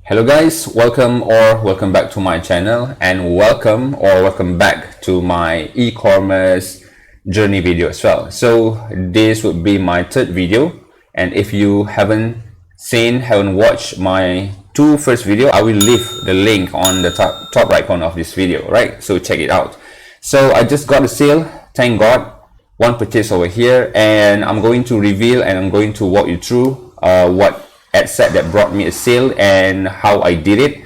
Hello guys, welcome back to my channel, and welcome back to my e-commerce journey video as well. So this would be my third video, and if you haven't watched my two first video, I will leave the link on the top right corner of this video, right? So check it out. So I just got a sale, thank God, one purchase over here, and I'm going to reveal and I'm going to walk you through what ad set that brought me a sale and how I did it.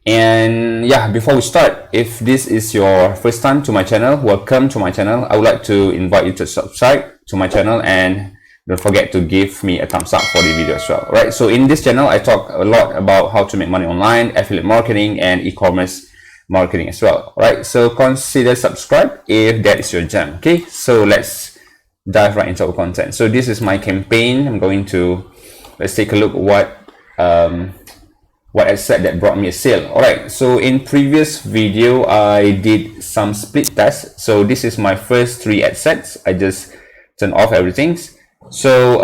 And yeah, before we start, if this is your first time to my channel, welcome to my channel. I would like to invite you to subscribe to my channel, and don't forget to give me a thumbs up for the video as well, right? So in this channel, I talk a lot about how to make money online, affiliate marketing, and e-commerce marketing as well, right? So consider subscribe if that is your jam. Okay, so let's dive right into our content. So this is my campaign. Let's take a look what ad set that brought me a sale. All right, so in previous video I did some split tests. So this is my first 3 ad sets. I just turned off everything. So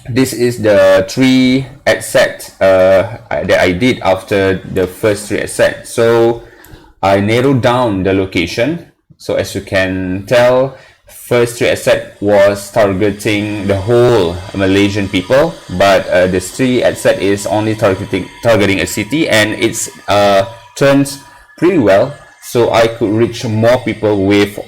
this is the 3 ad set that I did after the first 3 ad set. So I narrowed down the location. So as you can tell, first 3 ad set was targeting the whole Malaysian people, but this 3 ad set is only targeting a city, and it's turns pretty well. So I could reach more people with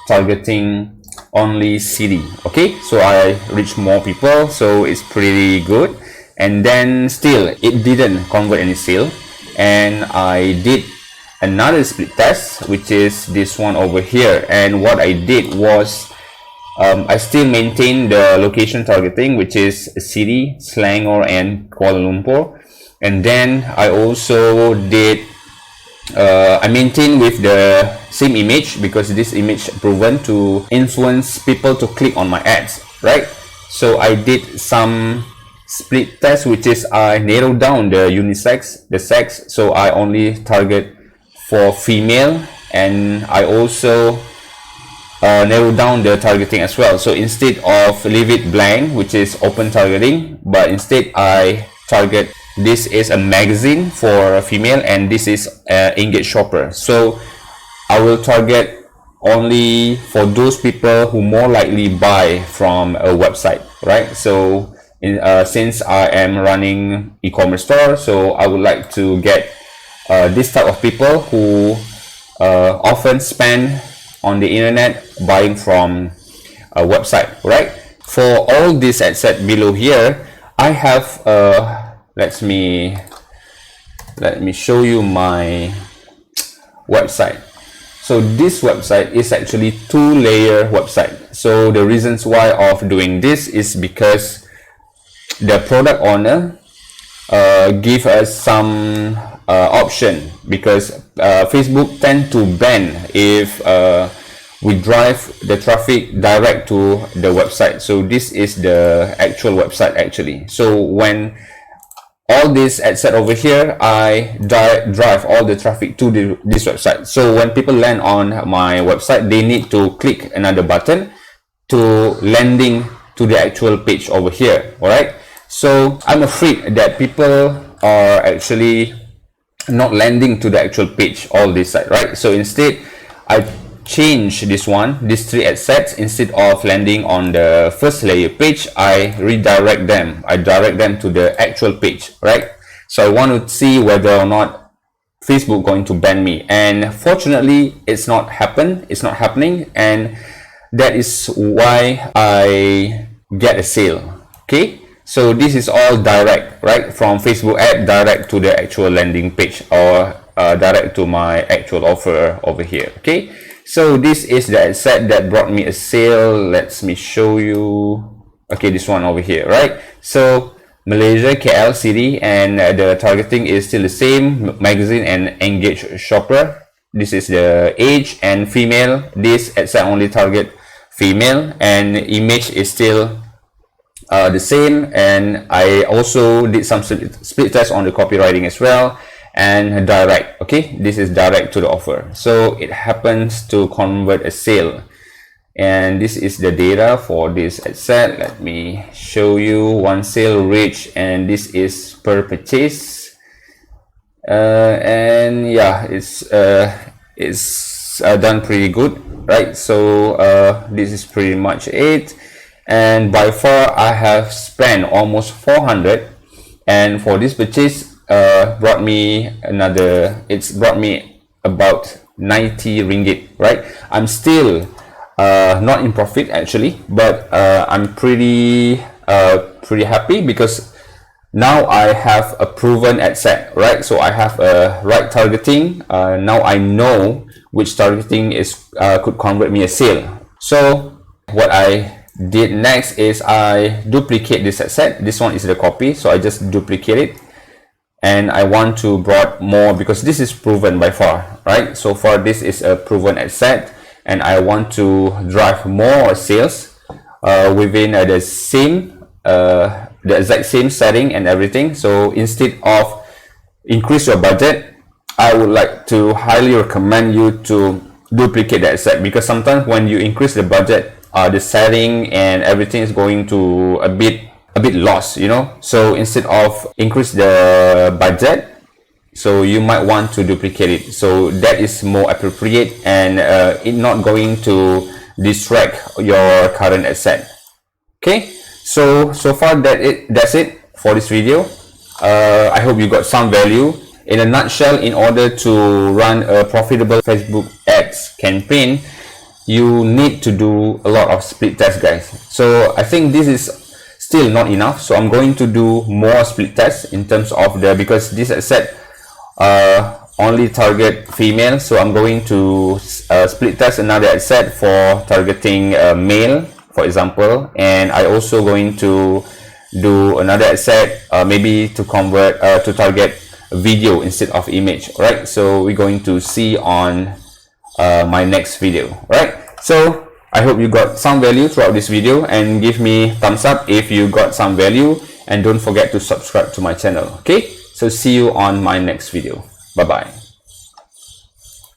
targeting only city. Okay, so I reached more people, so it's pretty good. And then still it didn't convert any sale, and I did another split test, which is this one over here. And what I did was I still maintain the location targeting, which is city, Selangor, and Kuala Lumpur. And then I also did I maintain with the same image, because this image proven to influence people to click on my ads, right? So I did some split test, which is I narrowed down the the sex. So I only target for female, and I also narrow down the targeting as well. So instead of leave it blank, which is open targeting, but instead I target, this is a magazine for a female, and this is engaged shopper. So I will target only for those people who more likely buy from a website, right? So since I am running e-commerce store, so I would like to get this type of people who often spend on the internet buying from a website, right? For all these ad set below here, I have let me show you my website. So this website is actually 2-layer website. So the reasons why of doing this is because the product owner give us some option, because Facebook tend to ban if we drive the traffic direct to the website. So this is the actual website actually. So when all this ad set over here, I drive all the traffic to this website. So when people land on my website, they need to click another button to landing to the actual page over here. All right, so I'm afraid that people are actually not landing to the actual page all this side, right? So instead I change these 3 ad sets. Instead of landing on the first layer page, I direct them to the actual page, right? So I want to see whether or not Facebook going to ban me, and fortunately it's not happening, and that is why I get a sale. Okay, so this is all direct, right, from Facebook ad direct to the actual landing page, or direct to my actual offer over here. Okay, so this is the ad set that brought me a sale. Let me show you. Okay, this one over here, right? So Malaysia, KL city, and the targeting is still the same, magazine and engaged shopper. This is the age and female. This ad set only target female, and image is still the same. And I also did some split test on the copywriting as well, and direct. Okay, this is direct to the offer, so it happens to convert a sale. and this is the data for this ad set. Let me show you. One sale reach, and this is per purchase, and yeah, it's done pretty good, right? So this is pretty much it, and by far I have spent almost 400, and for this purchase brought me about 90 ringgit, right? I'm still not in profit actually, but I'm pretty happy because now I have a proven ad set, right? So I have a right targeting. Now I know which targeting is could convert me a sale. So what I did next is I duplicate this ad set. This one is the copy, so I just duplicate it, and I want to brought more because this is proven by far, right? So far this is a proven ad set, and I want to drive more sales within the exact same setting and everything. So instead of increase your budget, I would like to highly recommend you to duplicate that set, because sometimes when you increase the budget, the setting and everything is going to a bit lost, you know. So instead of increase the budget, so you might want to duplicate it, so that is more appropriate, and it not going to distract your current asset. Okay, so far that's it for this video. I hope you got some value. In a nutshell, in order to run a profitable Facebook ads campaign, you need to do a lot of split tests, guys. So I think this is still not enough, so I'm going to do more split tests in terms of because this asset only target female, so I'm going to split test another asset for targeting male, for example, and I also going to do another asset maybe to convert to target video instead of image, right? So we're going to see on my next video, right? So I hope you got some value throughout this video, and give me thumbs up if you got some value, and don't forget to subscribe to my channel. Okay, so see you on my next video. Bye bye.